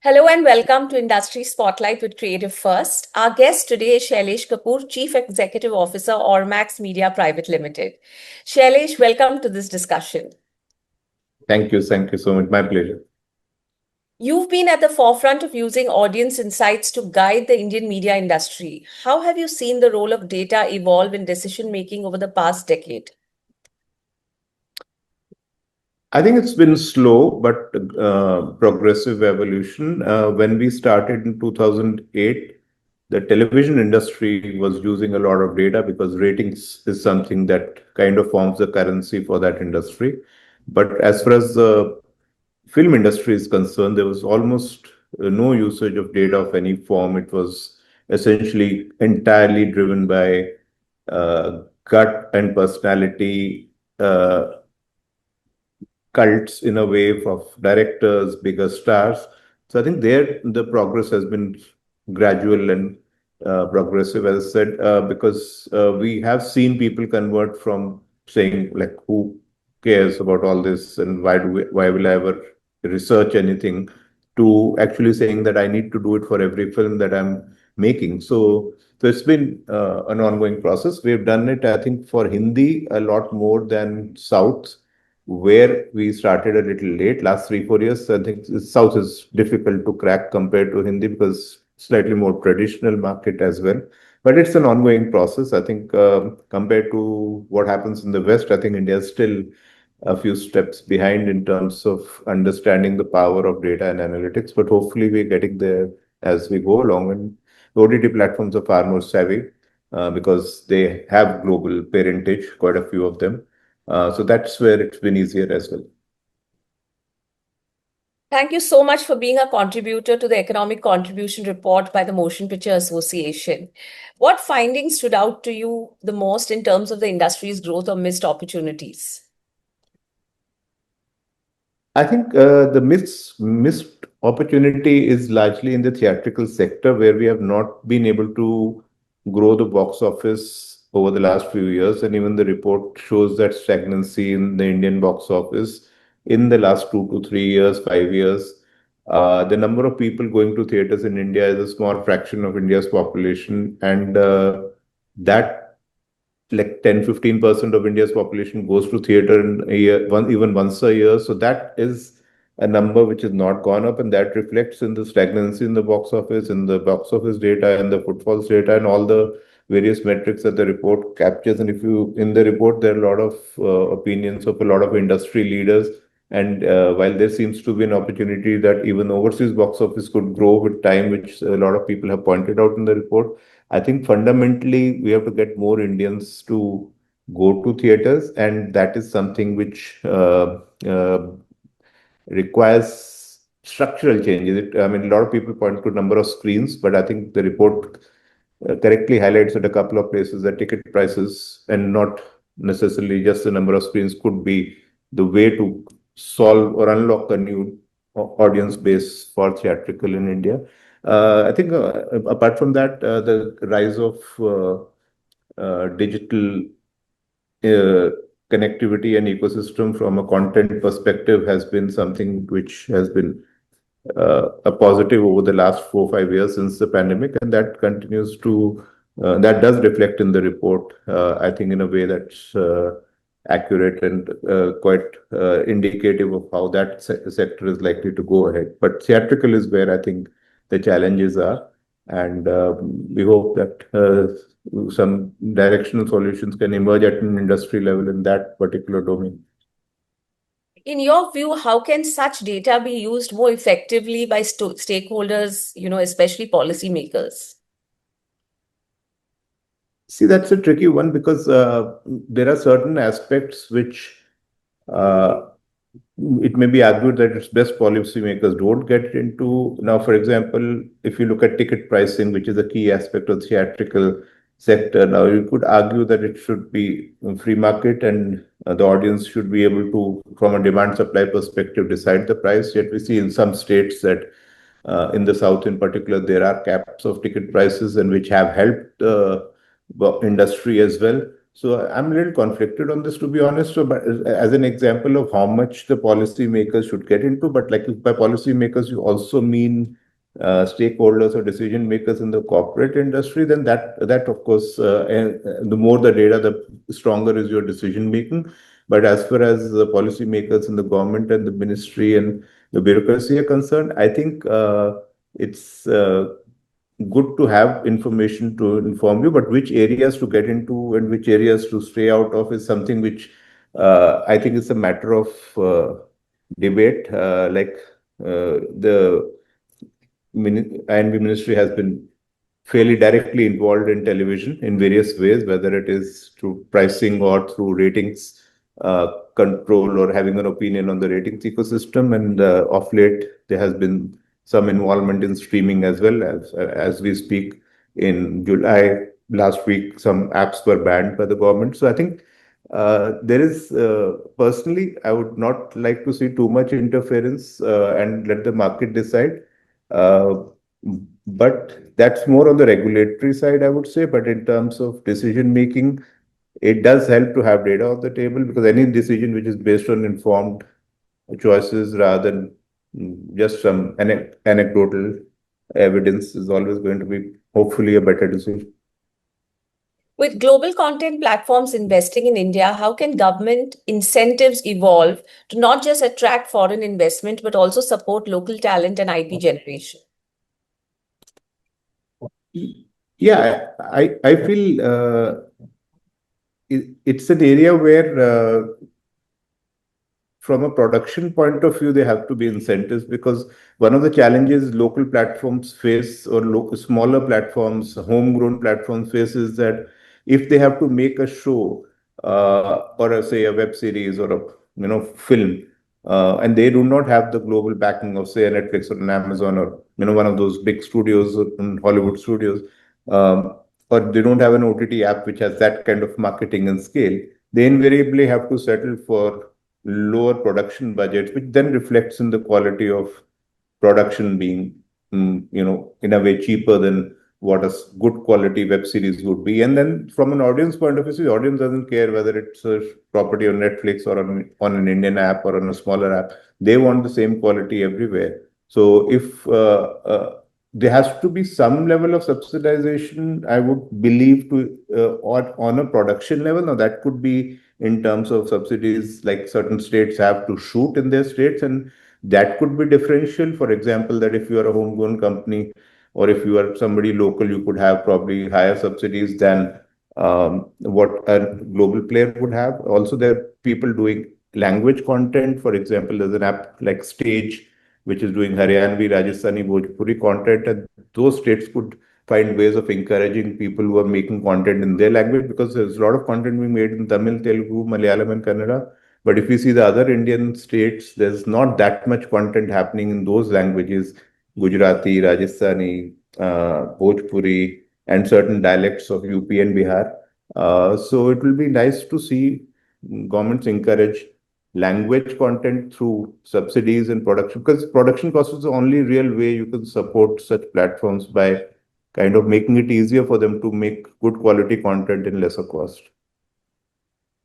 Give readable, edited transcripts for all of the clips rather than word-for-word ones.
Hello and welcome to Industry Spotlight with Creative First. Our guest today is Shailesh Kapoor, Chief Executive Officer, Ormax Media Private Limited. Shailesh, welcome to this discussion. Thank you. Thank you so much. My pleasure. You've been at the forefront of using audience insights to guide the Indian media industry. How have you seen the role of data evolve in decision making over the past decade? I think it's been slow but progressive evolution. When we started in 2008, the television industry was using a lot of data because ratings is something that kind of forms the currency for that industry. But as far as the film industry is concerned, there was almost no usage of data of any form. It was essentially entirely driven by gut and personality. Cults in a way of directors, bigger stars. So I think there the progress has been gradual and progressive, as I said, because we have seen people convert from saying like, "Who cares about all this, and why will I ever research anything?" to actually saying that I need to do it for every film that I'm making. So it's been an ongoing process. We've done it, I think, for Hindi a lot more than South, where we started a little late, last 3, 4 years. I think South is difficult to crack compared to Hindi because slightly more traditional market as well. But it's an ongoing process. I think compared to what happens in the West, I think India is still a few steps behind in terms of understanding the power of data and analytics. But hopefully we're getting there as we go along. And the OTT platforms are far more savvy because they have global parentage, quite a few of them. So that's where it's been easier as well. Thank you so much for being a contributor to the Economic Contribution Report by the Motion Picture Association. What findings stood out to you the most in terms of the industry's growth or missed opportunities? I think the missed opportunity is largely in the theatrical sector, where we have not been able to grow the box office over the last few years. And even the report shows that stagnancy in the Indian box office in the last 2 to 3 years, 5 years. The number of people going to theaters in India is a small fraction of India's population, and that like 10-15% of India's population goes to theater in a year, even once a year. So that is a number which has not gone up, and that reflects in the stagnancy in the box office data, and the footfalls data, and all the various metrics that the report captures. And if you in the report, there are a lot of opinions of a lot of industry leaders. And while there seems to be an opportunity that even overseas box office could grow with time, which a lot of people have pointed out in the report, I think fundamentally we have to get more Indians to go to theaters, and that is something which requires structural changes. I mean, a lot of people point to number of screens, but I think the report correctly highlights at a couple of places that ticket prices and not necessarily just the number of screens could be the way to solve or unlock a new audience base for theatrical in India. I think apart from that, the rise of digital uh, connectivity and ecosystem from a content perspective has been something which has been a positive over the last 4 or 5 years since the pandemic, and that continues to that does reflect in the report. I think in a way that's accurate and quite indicative of how that sector is likely to go ahead. But theatrical is where I think the challenges are, and we hope that some directional solutions can emerge at an industry level in that particular domain. In your view, how can such data be used more effectively by stakeholders, especially policymakers? See, that's a tricky one because there are certain aspects which uh, it may be argued that it's best policymakers don't get into. Now, for example, if you look at ticket pricing, which is a key aspect of the theatrical sector, now you could argue that it should be a free market, and the audience should be able to, from a demand supply perspective, decide the price. Yet we see in some states that in the South in particular, there are caps of ticket prices and which have helped the industry as well. So I'm a little conflicted on this, to be honest. So, but as an example of how much the policymakers should get into, but like if by policymakers you also mean stakeholders or decision makers in the corporate industry, then that of course, and the more the data, the stronger is your decision making. But as far as the policymakers in the government and the ministry and the bureaucracy are concerned, I think it's good to have information to inform you, but which areas to get into and which areas to stay out of is something which I think is a matter of debate. The INB ministry has been fairly directly involved in television in various ways, whether it is through pricing or through ratings control or having an opinion on the ratings ecosystem. And of late, there has been some involvement in streaming as well. As we speak, in July last week, some apps were banned by the government. So I think there is personally, I would not like to see too much interference and let the market decide. Uh, but that's more on the regulatory side, I would say. But in terms of decision making, it does help to have data on the table, because any decision which is based on informed choices rather than just some anecdotal evidence is always going to be hopefully a better decision. With global content platforms investing in India, how can government incentives evolve to not just attract foreign investment, but also support local talent and IP generation? Yeah, I feel it's an area where from a production point of view, there have to be incentives, because one of the challenges local platforms face, or smaller platforms, homegrown platforms face, is that if they have to make a show or say a web series or a film, and they do not have the global backing of say a Netflix or an Amazon or one of those big studios in Hollywood studios, or they don't have an OTT app which has that kind of marketing and scale, they invariably have to settle for lower production budgets, which then reflects in the quality of production being, in a way cheaper than what a good quality web series would be. And then from an audience point of view, the audience doesn't care whether it's a property on Netflix or on an Indian app or on a smaller app. They want the same quality everywhere. So if there has to be some level of subsidization, I would believe, to on a production level. Now that could be in terms of subsidies, like certain states have to shoot in their states, and that could be differential. For example, that if you are a homegrown company or if you are somebody local, you could have probably higher subsidies than what a global player would have. Also, there are people doing language content. For example, there's an app like Stage, which is doing Haryanvi, Rajasthani, Bhojpuri content, and those states could find ways of encouraging people who are making content in their language, because there's a lot of content being made in Tamil, Telugu, Malayalam, and Kannada. But if we see the other Indian states, there's not that much content happening in those languages: Gujarati, Rajasthani, Bhojpuri, and certain dialects of UP and Bihar. So it will be nice to see governments encourage language content through subsidies and production, because production cost is the only real way you can support such platforms, by kind of making it easier for them to make good quality content in lesser cost.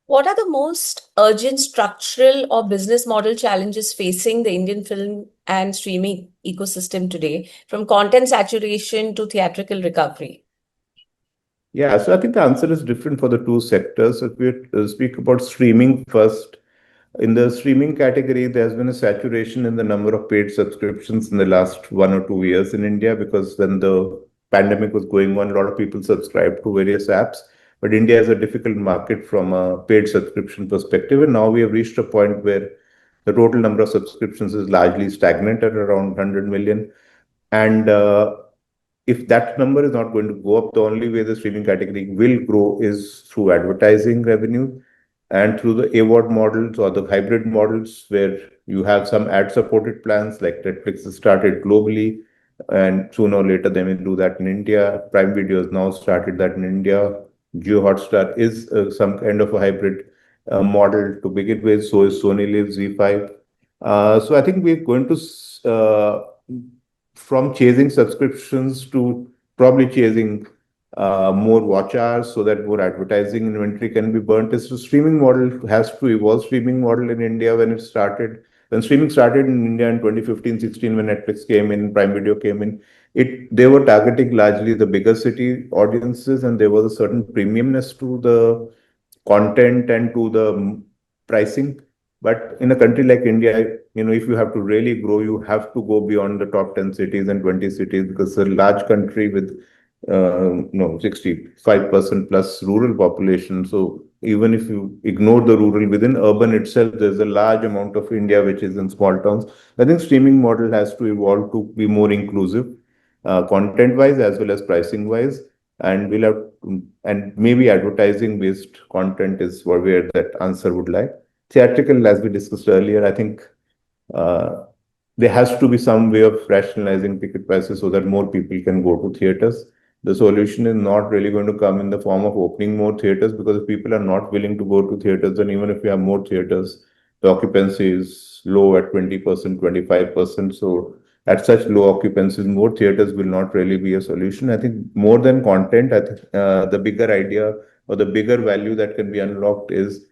What are the most urgent structural or business model challenges facing the Indian film and streaming ecosystem today, from content saturation to theatrical recovery? Yeah, so I think the answer is different for the two sectors. So if we speak about streaming first, in the streaming category, there's been a saturation in the number of paid subscriptions in the last 1 or 2 years in India, because when the pandemic was going on, a lot of people subscribed to various apps. But India is a difficult market from a paid subscription perspective. And now we have reached a point where the total number of subscriptions is largely stagnant at around 100 million. And if that number is not going to go up, the only way the streaming category will grow is through advertising revenue and through the award models or the hybrid models, where you have some ad supported plans like Netflix has started globally, and sooner or later they may do that in India. Prime Video has now started that in India. Jio Hotstar is some kind of a hybrid model to begin with. So is Sony Live, Z5. So I think we're going to from chasing subscriptions to probably chasing more watch hours so that more advertising inventory can be burnt. Is the streaming model has to evolve. Streaming model in India when it started, when streaming started in India in 2015, 16, when Netflix came in, Prime Video came in, they were targeting largely the bigger city audiences, and there was a certain premiumness to the content and to the pricing. But in a country like India, if you have to really grow, you have to go beyond the top 10 cities and 20 cities, because it's a large country with no 65% plus rural population. So even if you ignore the rural, within urban itself, there's a large amount of India which is in small towns. I think streaming model has to evolve to be more inclusive, content wise as well as pricing wise, and and maybe advertising based content is where that answer would lie. Theatrical, as we discussed earlier, I think uh, there has to be some way of rationalizing ticket prices so that more people can go to theaters. The solution is not really going to come in the form of opening more theaters, because if people are not willing to go to theaters, then even if we have more theaters, the occupancy is low at 20%, 25%. So at such low occupancies, more theaters will not really be a solution. I think more than content, I think the bigger idea or the bigger value that can be unlocked is,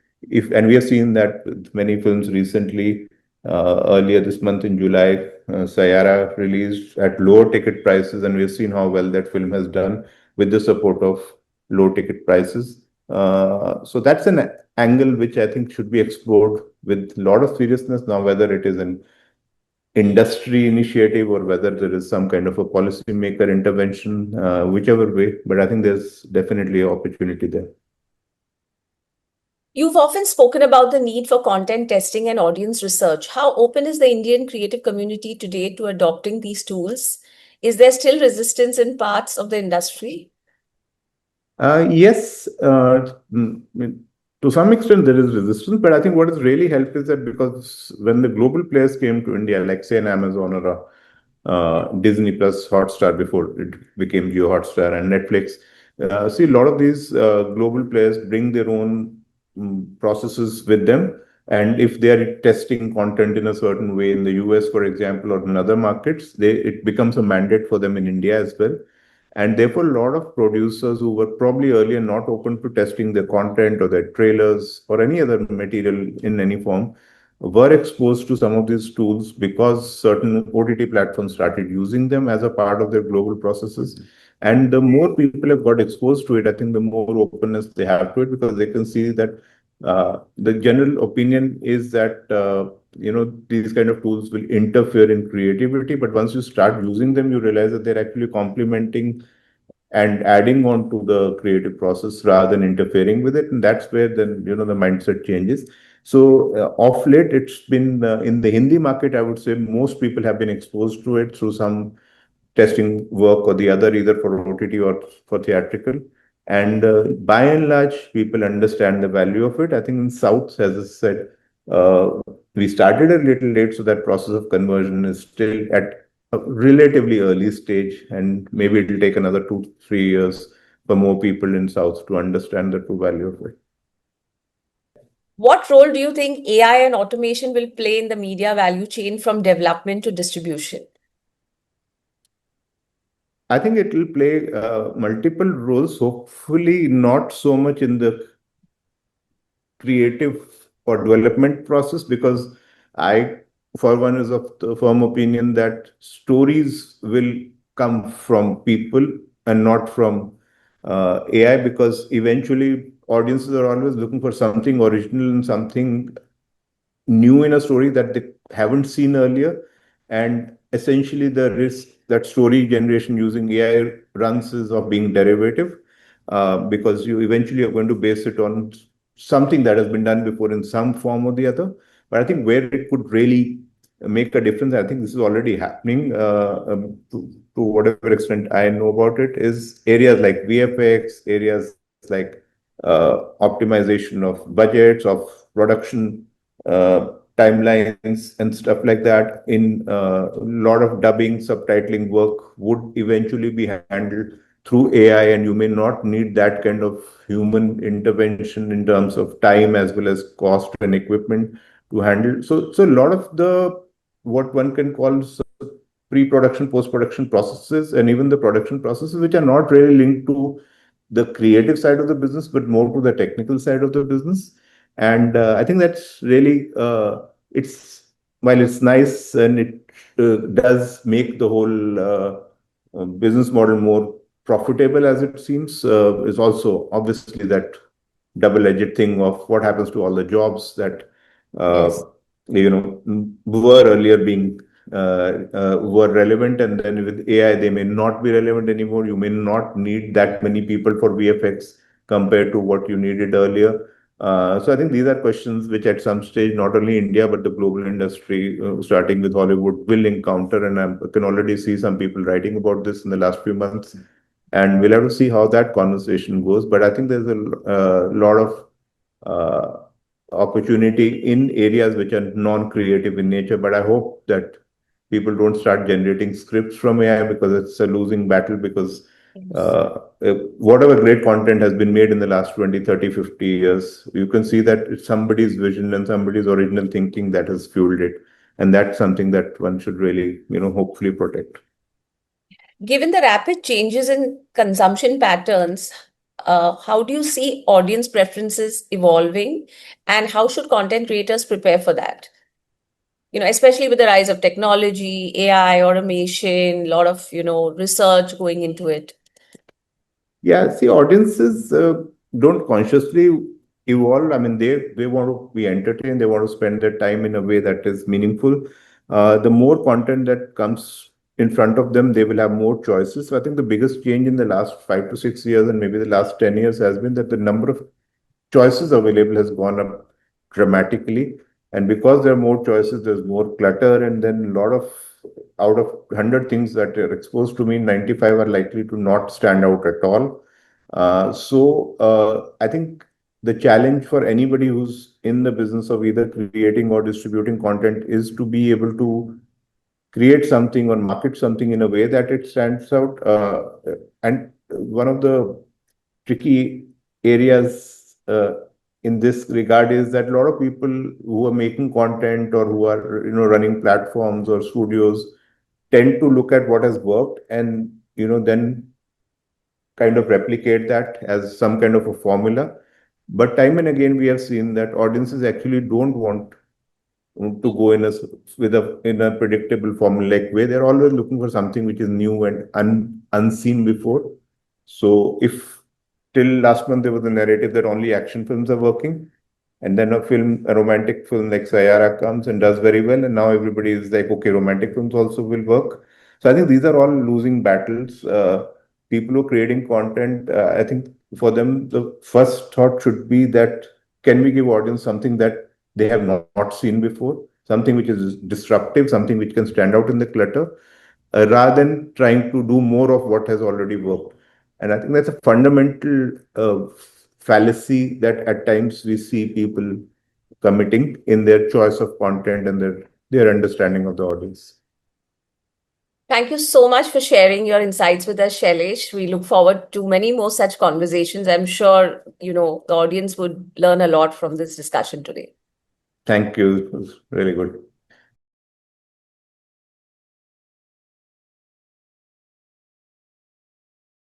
and we have seen that with many films recently. Earlier this month in July, Sayara released at lower ticket prices, and we've seen how well that film has done with the support of low ticket prices. So that's an angle which I think should be explored with a lot of seriousness now, whether it is an industry initiative or whether there is some kind of a policymaker intervention, whichever way. But I think there's definitely an opportunity there. You've often spoken about the need for content testing and audience research. How open is the Indian creative community today to adopting these tools? Is there still resistance in parts of the industry? Yes, to some extent there is resistance, but I think what has really helped is that, because when the global players came to India, like say an Amazon or a Disney Plus Hotstar before it became Geo Hotstar and Netflix, see a lot of these global players bring their own processes with them, and if they are testing content in a certain way in the US, for example, or in other markets, it becomes a mandate for them in India as well. And therefore, a lot of producers who were probably earlier not open to testing their content or their trailers or any other material in any form were exposed to some of these tools, because certain OTT platforms started using them as a part of their global processes. And the more people have got exposed to it, I think the more openness they have to it, because they can see that the general opinion is that these kind of tools will interfere in creativity, but once you start using them, you realize that they're actually complementing and adding on to the creative process rather than interfering with it. And that's where then the mindset changes. So off late, it's been in the Hindi market, I would say most people have been exposed to it through some testing work or the other, either for OTT or for theatrical. And by and large, people understand the value of it. I think in South, as I said, uh, we started a little late, so that process of conversion is still at a relatively early stage, and maybe it will take another 2, 3 years for more people in South to understand the true value of it. What role do you think AI and automation will play in the media value chain from development to distribution? I think it will play multiple roles, hopefully not so much in the creative or development process, because I, for one, is of the firm opinion that stories will come from people and not from AI, because eventually audiences are always looking for something original and something new in a story that they haven't seen earlier. And essentially, the risk that story generation using AI runs is of being derivative, because you eventually are going to base it on something that has been done before in some form or the other. But I think where it could really make a difference, I think this is already happening to whatever extent I know about it, is areas like VFX, areas like optimization of budgets, of production timelines and stuff like that. In a lot of dubbing, subtitling work would eventually be handled through AI, and you may not need that kind of human intervention in terms of time as well as cost and equipment to handle. So a lot of the what one can call pre-production, post-production processes, and even the production processes, which are not really linked to the creative side of the business, but more to the technical side of the business. And I think that's really it's while it's nice and it does make the whole business model more profitable as it seems, is also obviously that double-edged thing of what happens to all the jobs that uh, Yes. were earlier being were relevant, and then with AI they may not be relevant anymore. You may not need that many people for VFX compared to what you needed earlier. So I think these are questions which at some stage not only India but the global industry, starting with Hollywood, will encounter, and I can already see some people writing about this in the last few months, and we'll have to see how that conversation goes. But I think there's a lot of uh, opportunity in areas which are non-creative in nature. But I hope that people don't start generating scripts from AI, because it's a losing battle, because Yes. whatever great content has been made in the last 20, 30, 50 years, you can see that it's somebody's vision and somebody's original thinking that has fueled it. And that's something that one should really, hopefully protect. Given the rapid changes in consumption patterns, how do you see audience preferences evolving, and how should content creators prepare for that? Especially with the rise of technology, AI, automation, a lot of, research going into it. Yeah, see, audiences don't consciously evolve. I mean, they want to be entertained. They want to spend their time in a way that is meaningful. The more content that comes in front of them, they will have more choices. So I think the biggest change in the last 5 to 6 years, and maybe the last 10 years, has been that the number of choices available has gone up dramatically. And because there are more choices, there's more clutter, and then a lot of out of 100 things that are exposed to me, 95 are likely to not stand out at all. I think the challenge for anybody who's in the business of either creating or distributing content is to be able to create something or market something in a way that it stands out. And one of the tricky areas in this regard is that a lot of people who are making content or who are running platforms or studios tend to look at what has worked, and then kind of replicate that as some kind of a formula. But time and again we have seen that audiences actually don't want to go in a predictable formulaic way. They're always looking for something which is new and unseen before. So if till last month there was a narrative that only action films are working, and then a romantic film like Sayara comes and does very well, and now everybody is like, okay, romantic films also will work. So I think these are all losing battles. People who are creating content, I think for them the first thought should be that can we give audience something that they have not seen before, something which is disruptive, something which can stand out in the clutter, rather than trying to do more of what has already worked. And I think that's a fundamental fallacy that at times we see people committing in their choice of content and their understanding of the audience. Thank you so much for sharing your insights with us, Shailesh. We look forward to many more such conversations. I'm sure, the audience would learn a lot from this discussion today. Thank you. It was really good.